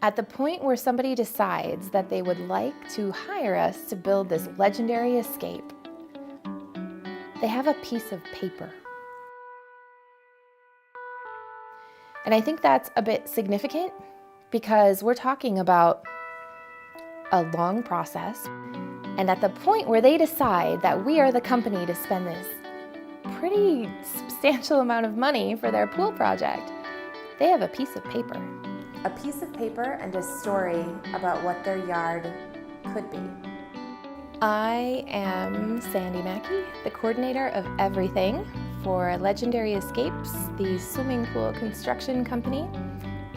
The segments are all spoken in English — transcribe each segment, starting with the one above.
At the point where somebody decides that they would like to hire us to build this legendary escape, they have a piece of paper. And I think that's a bit significant because we're talking about a long process. And at the point where they decide that we are the company to spend this pretty substantial amount of money for their pool project, they have a piece of paper. A piece of paper and a story about what their yard could be. I am Sandy Mackey, the coordinator of everything for Legendary Escapes, the swimming pool construction company,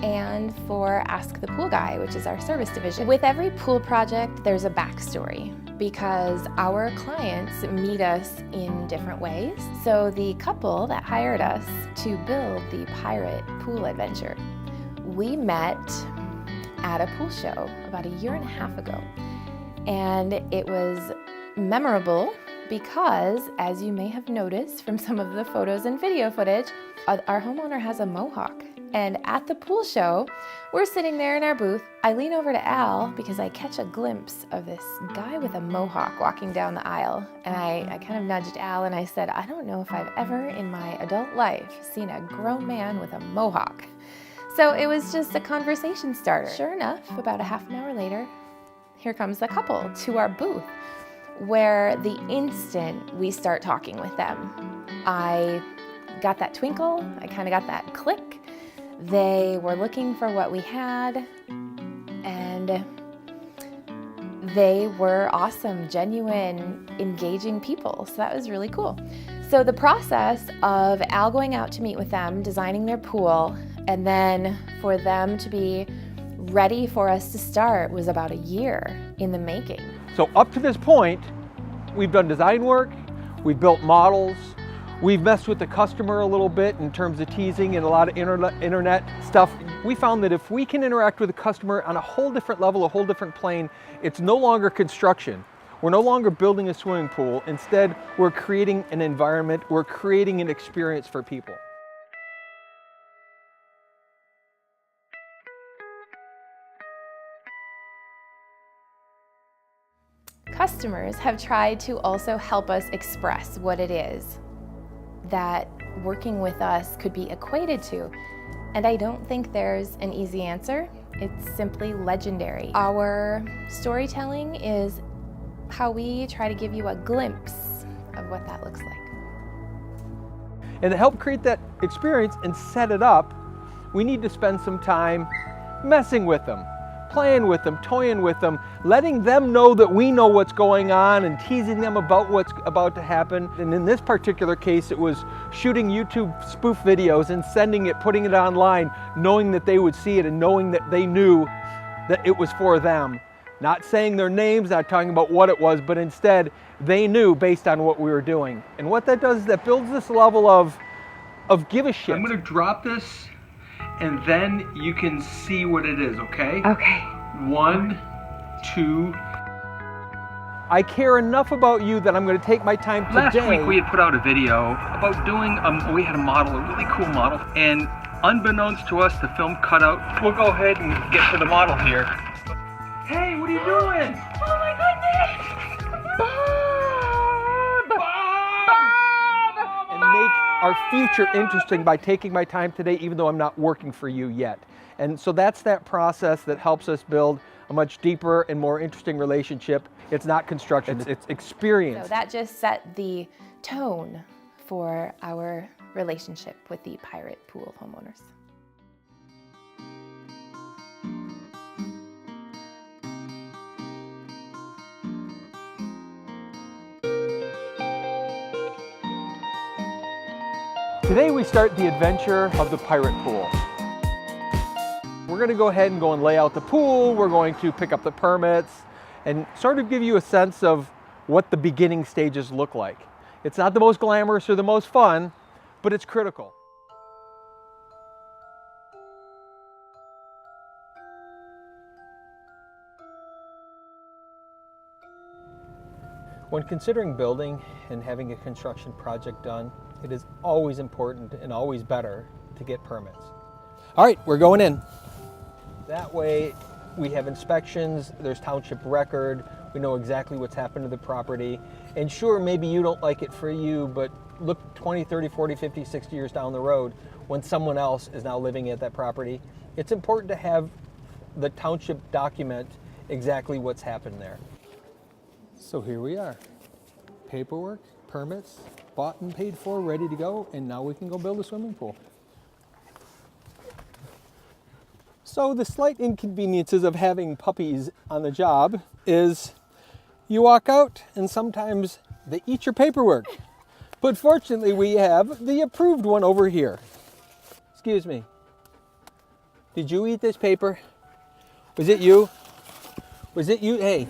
and for Ask the Pool Guy, which is our service division. With every pool project, there's a backstory because our clients meet us in different ways. So the couple that hired us to build the Pirate Pool adventure, we met at a pool show about 1.5 years ago. And it was memorable because, as you may have noticed from some of the photos and video footage, our homeowner has a mohawk. And at the pool show, we're sitting there in our booth. I lean over to Al because I catch a glimpse of this guy with a mohawk walking down the aisle. And I kind of nudged Al and I said, I don't know if I've ever in my adult life seen a grown man with a mohawk. So it was just a conversation starter. Sure enough, about 1/2 hour later, here comes the couple to our booth, where the instant we start talking with them, I got that twinkle, I kind of got that click. They were looking for what we had, and they were awesome, genuine, engaging people. So that was really cool. So the process of Al going out to meet with them, designing their pool, and then for them to be ready for us to start was about 1 year in the making. So up to this point, we've done design work, we've built models, we've messed with the customer a little bit in terms of teasing and a lot of internet stuff. We found that if we can interact with the customer on a whole different level, a whole different plane, it's no longer construction. We're no longer building a swimming pool. Instead, we're creating an environment, we're creating an experience for people. Customers have tried to also help us express what it is that working with us could be equated to. And I don't think there's an easy answer. It's simply legendary. Our storytelling is how we try to give you a glimpse of what that looks like. And to help create that experience and set it up, we need to spend some time messing with them, playing with them, toying with them, letting them know that we know what's going on and teasing them about what's about to happen. And in this particular case, it was shooting YouTube spoof videos and sending it, putting it online, knowing that they would see it and knowing that they knew that it was for them. Not saying their names, not talking about what it was, but instead they knew based on what we were doing. And what that does is that builds this level of give a shit. I'm gonna drop this and then you can see what it is, okay? Okay. 1, 2. I care enough about you that I'm going to take my time today. Last week we had put out a video about doing, we had a model, a really cool model, and unbeknownst to us, the film cut out. We'll go ahead and get to the model here. Hey, what are you doing? Oh my goodness! And make our future interesting by taking my time today, even though I'm not working for you yet. And so that's that process that helps us build a much deeper and more interesting relationship. It's not construction, it's experience. So that just set the tone for our relationship with the Pirate Pool homeowners. Today we start the adventure of the Pirate Pool. We're going to go ahead and go and lay out the pool, we're going to pick up the permits, and sort of give you a sense of what the beginning stages look like. It's not the most glamorous or the most fun, but it's critical. When considering building and having a construction project done, it is always important and always better to get permits. All right, we're going in. That way we have inspections, there's township record, we know exactly what's happened to the property. And sure, maybe you don't like it for you, but look 20, 30, 40, 50, 60 years down the road when someone else is now living at that property. It's important to have the township document exactly what's happened there. So here we are. Paperwork, permits, bought and paid for, ready to go, and now we can go build a swimming pool. So the slight inconveniences of having puppies on the job is you walk out and sometimes they eat your paperwork. But fortunately we have the approved one over here. Excuse me. Did you eat this paper? Was it you? Was it you? Hey.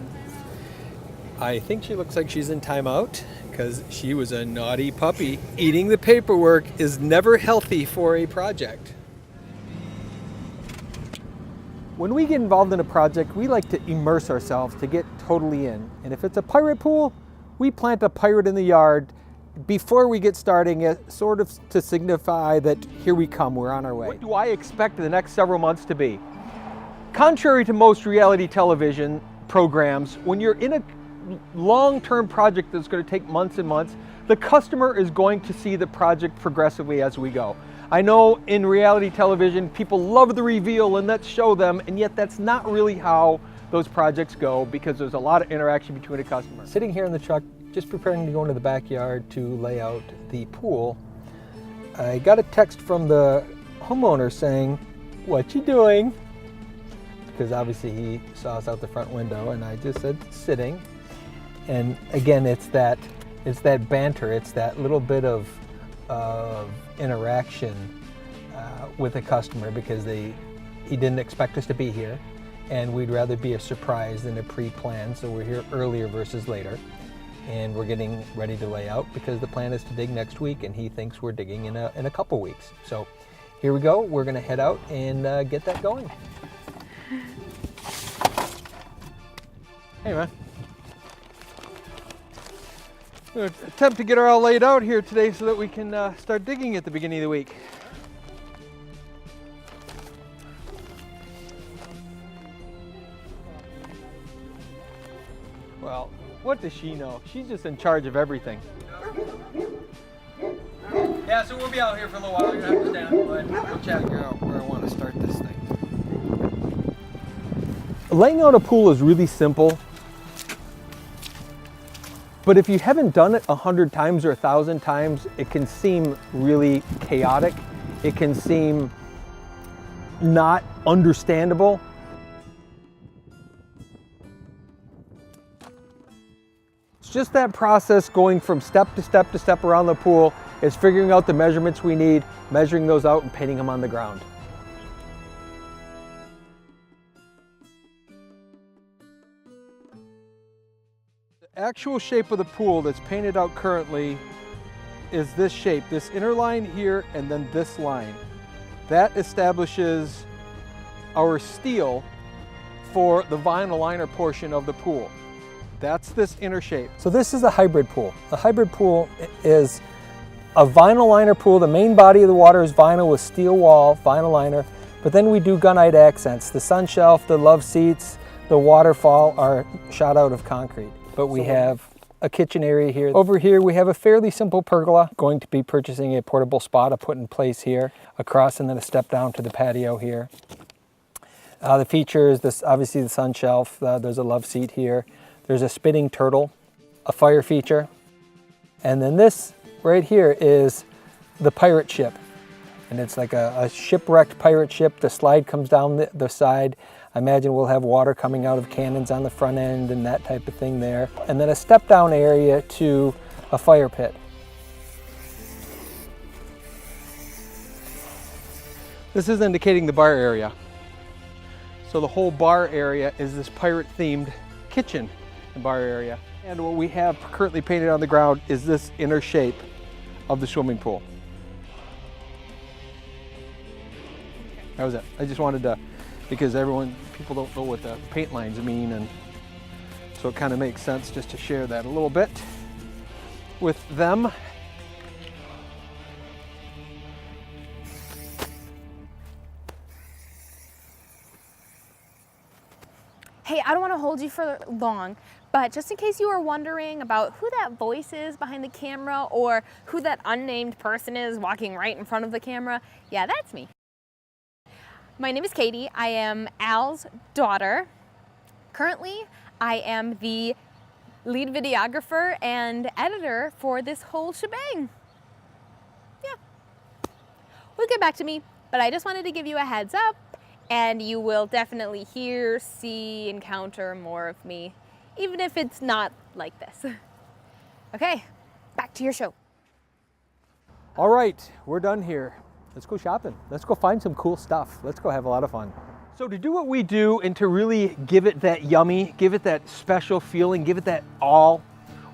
I think she looks like she's in timeout because she was a naughty puppy. Eating the paperwork is never healthy for a project. When we get involved in a project, we like to immerse ourselves to get totally in. And if it's a pirate pool, we plant a pirate in the yard before we get starting, sort of to signify that here we come, we're on our way. What do I expect the next several months to be? Contrary to most reality television programs, when you're in a long-term project that's going to take months and months, the customer is going to see the project progressively as we go. I know in reality television, people love the reveal and let's show them, and yet that's not really how those projects go because there's a lot of interaction between a customer. Sitting here in the truck, just preparing to go into the backyard to lay out the pool, I got a text from the homeowner saying, "What you doing?" Because obviously he saw us out the front window, and I just said, "Sitting." And again, it's that banter, it's that little bit of interaction with a customer because he didn't expect us to be here, and we'd rather be a surprise than a pre-plan, so we're here earlier versus later, and we're getting ready to lay out because the plan is to dig next week, and he thinks we're digging in a couple weeks. So here we go, we're going to head out and get that going. Hey man. We're going to attempt to get her all laid out here today so that we can start digging at the beginning of the week. Well, what does she know? She's just in charge of everything. Yeah, so we'll be out here for a little while. You're going to have to stand up, but we'll chat figure out where I want to start this thing. Laying out a pool is really simple. But if you haven't done it 100 times or 1,000 times, it can seem really chaotic. It can seem not understandable. It's just that process going from step to step to step around the pool is figuring out the measurements we need, measuring those out and painting them on the ground. The actual shape of the pool that's painted out currently is this shape, this inner line here and then this line. That establishes our steel for the vinyl liner portion of the pool. That's this inner shape. So this is a hybrid pool. A hybrid pool is a vinyl liner pool. The main body of the water is vinyl with steel wall, vinyl liner, but then we do gunite accents. The sun shelf, the love seats, the waterfall are shot out of concrete. But we have a kitchen area here. Over here we have a fairly simple pergola. Going to be purchasing a portable spa to put in place here, across and then a step down to the patio here. The features, this obviously the sun shelf, there's a love seat here. There's a spinning turtle, a fire feature. And then this right here is the pirate ship. And it's like a shipwrecked pirate ship. The slide comes down the side. I imagine we'll have water coming out of cannons on the front end and that type of thing there. And then a step down area to a fire pit. This is indicating the bar area. So the whole bar area is this pirate themed kitchen and bar area. And what we have currently painted on the ground is this inner shape of the swimming pool. That was it. I just wanted to, because people don't know what the paint lines mean, and so it kind of makes sense just to share that a little bit with them. Hey, I don't want to hold you for long, but just in case you are wondering about who that voice is behind the camera or who that unnamed person is walking right in front of the camera, yeah, that's me. My name is Katie. I am Al's daughter. Currently, I am the lead videographer and editor for this whole shebang. Yeah. We'll get back to me, but I just wanted to give you a heads up, and you will definitely hear, see, encounter more of me, even if it's not like this. Okay, back to your show. All right, we're done here. Let's go shopping. Let's go find some cool stuff. Let's go have a lot of fun. So to do what we do and to really give it that yummy, give it that special feeling, give it that all,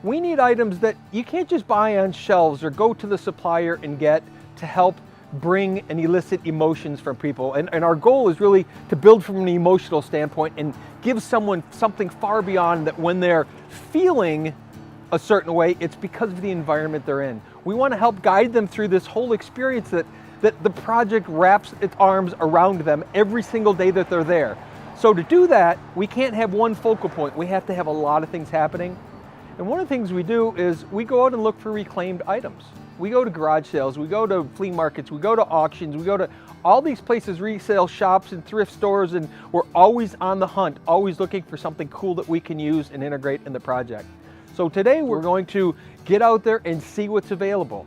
we need items that you can't just buy on shelves or go to the supplier and get to help bring and elicit emotions from people. And our goal is really to build from an emotional standpoint and give someone something far beyond that. When they're feeling a certain way, it's because of the environment they're in. We want to help guide them through this whole experience that the project wraps its arms around them every single day that they're there. So to do that, we can't have one focal point. We have to have a lot of things happening. And one of the things we do is we go out and look for reclaimed items. We go to garage sales, we go to flea markets, we go to auctions, we go to all these places, resale shops and thrift stores, and we're always on the hunt, always looking for something cool that we can use and integrate in the project. So today we're going to get out there and see what's available.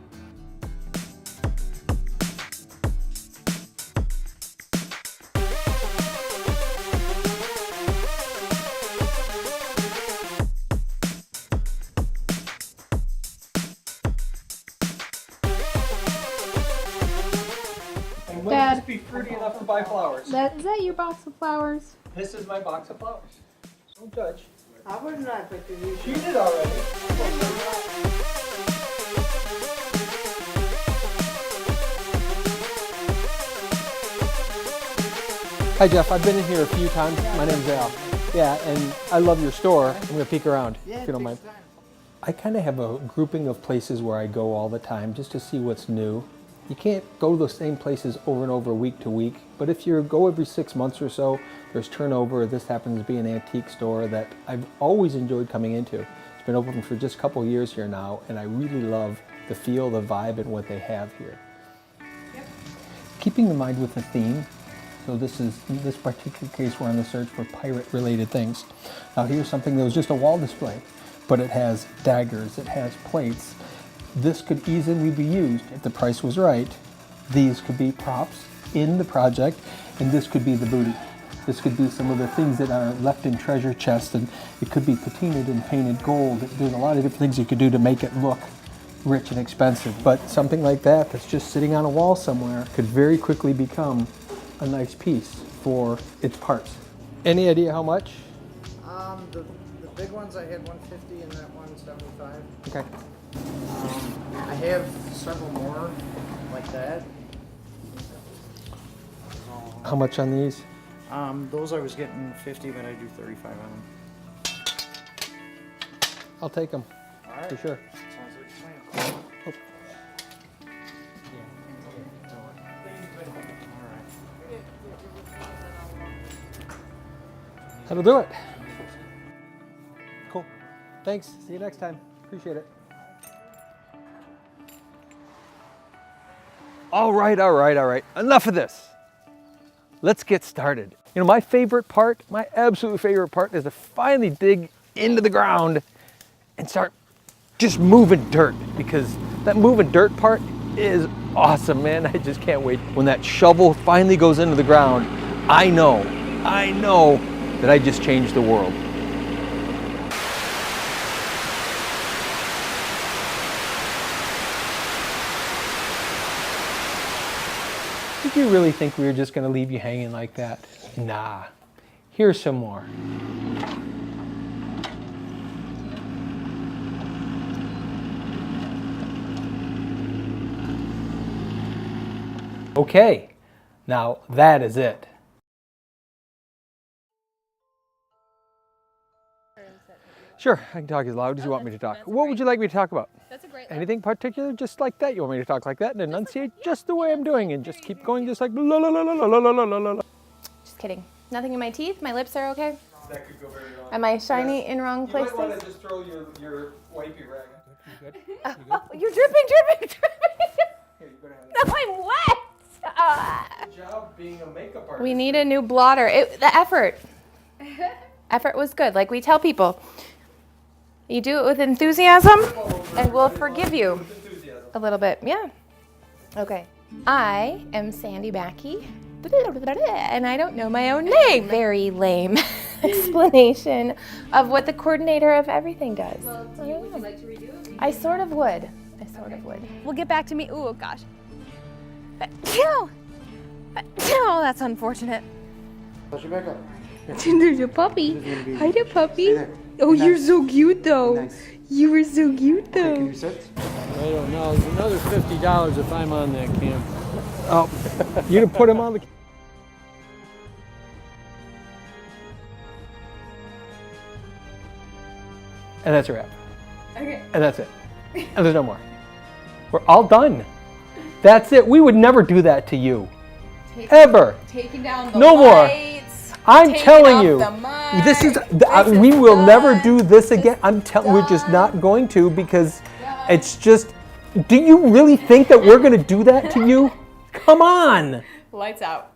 Dad. Just be fruity enough to buy flowers. Is that your box of flowers? This is my box of flowers. Don't judge. I would not put the She did already. Hi Jeff, I've been in here a few times. My name's Al. Yeah, and I love your store. I'm gonna peek around if you don't mind. I kind of have a grouping of places where I go all the time just to see what's new. You can't go to the same places over and over week to week, but if you go every 6 months or so, there's turnover. This happens to be an antique store that I've always enjoyed coming into. It's been open for just a couple years here now, and I really love the feel, the vibe, and what they have here. Yep. Keeping in mind with the theme, so in this particular case, we're on the search for pirate-related things. Now here's something that was just a wall display, but it has daggers, it has plates. This could easily be used if the price was right. These could be props in the project, and this could be the booty. This could be some of the things that are left in treasure chests, and it could be patinaed and painted gold. There's a lot of different things you could do to make it look rich and expensive, but something like that that's just sitting on a wall somewhere could very quickly become a nice piece for its parts. Any idea how much? the big ones I had 150 and that one 75. Okay. I have several more like that. How much on these? Those I was getting 50, but I do 35 on them. I'll take them, All right. for sure. Sounds like a plan. Oh. That'll do it. Cool. Thanks. See you next time. Appreciate it. All right. Enough of this. Let's get started. You know, my favorite part, my absolute favorite part is to finally dig into the ground and start just moving dirt, because that moving dirt part is awesome, man. I just can't wait. When that shovel finally goes into the ground, I know that I just changed the world. Did you really think we were just going to leave you hanging like that? Nah. Here's some more. Okay, now that is it. Sure, I can talk as loud as you want me to talk. What would you like me to talk about? That's a great Anything particular, just like that? You want me to talk like that and enunciate just the way I'm doing and just keep going just like la la la la la la la la la la. Just kidding. Nothing in my teeth? My lips are okay? That could go very wrong. Am I shiny in wrong You might places? want to just throw your wipey rag. You good? Oh, you're dripping. Here, you better have No, I'm wet. Good job being a makeup artist. We need a new blotter. The effort. Effort was good. Like we tell people, you do it with enthusiasm, and we'll forgive you a little bit. Yeah. Okay. I am Sandy Backey, and I don't know my own name. Very lame explanation of what the coordinator of everything does. Well, would you like to redo it? I sort of would. We'll get back to me. Ooh, gosh. Oh, that's unfortunate. Push it back up. There's a puppy. Hi there, puppy. there. Oh, Nice. you're so cute, though. Nice. You were so cute, though. Can you sit? I don't know. There's another $50 if I'm on that camp. Oh, you gonna put him on the. And that's a wrap. Okay. And that's it. And there's no more. We're all done. That's it. We would never do that to you. Ever. Taking down the No more. lights. I'm taking telling off you. the mic. This is. This is we will never done. do this again. I'm telling. We're just not going to because it's just. Do you really think that we're going to do that to you? Come on. Lights out.